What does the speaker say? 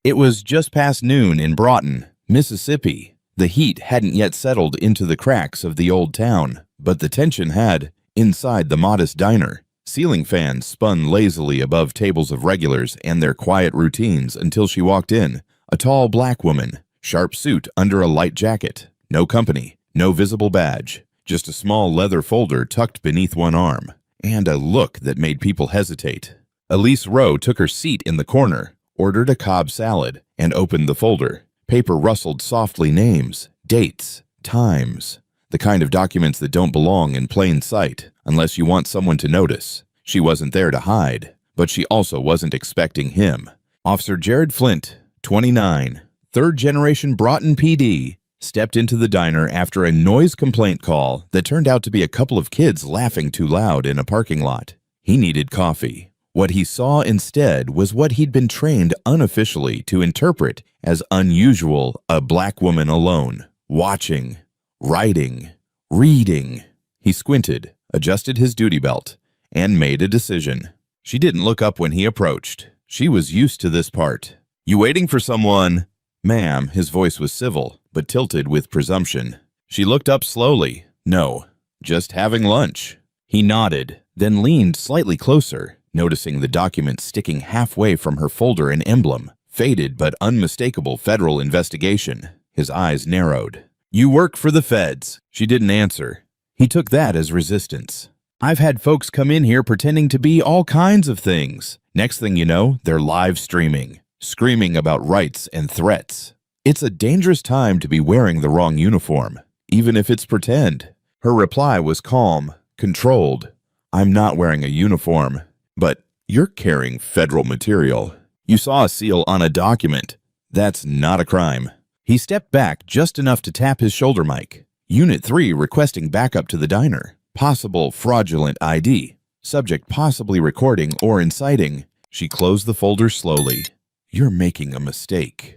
It was just past noon in Broughton, Mississippi. The heat hadn't yet settled into the cracks of the old town, but the tension had. Inside the modest diner, ceiling fans spun lazily above tables of regulars and their quiet routines until she walked in. A tall black woman, sharp suit under a light jacket. No company, no visible badge, just a small leather folder tucked beneath one arm, and a look that made people hesitate. Elise Rowe took her seat in the corner, ordered a Cobb salad, and opened the folder. Paper rustled softly, names, dates, times. The kind of documents that don't belong in plain sight unless you want someone to notice. She wasn't there to hide, but she also wasn't expecting him. Officer Jared Flint, 29, third-generation Broughton PD, stepped into the diner after a noise complaint call that turned out to be a couple of kids laughing too loud in a parking lot. He needed coffee. What he saw instead was what he'd been trained unofficially to interpret as unusual: a black woman alone, watching, writing, reading. He squinted, adjusted his duty belt, and made a decision. She didn't look up when he approached. She was used to this part. "You waiting for someone?" "Ma'am," his voice was civil, but tilted with presumption. She looked up slowly. "No, just having lunch." He nodded, then leaned slightly closer, noticing the document sticking halfway from her folder an emblem, faded but unmistakable federal investigation. His eyes narrowed. "You work for the feds." She didn't answer. He took that as resistance. "I've had folks come in here pretending to be all kinds of things. Next thing you know, they're live streaming, screaming about rights and threats. It's a dangerous time to be wearing the wrong uniform, even if it's pretend." Her reply was calm, controlled. "I'm not wearing a uniform, but you're carrying federal material. You saw a seal on a document. That's not a crime." He stepped back just enough to tap his shoulder mic. Unit 3 requesting backup to the diner. Possible fraudulent ID. Subject possibly recording or inciting. She closed the folder slowly. "You're making a mistake."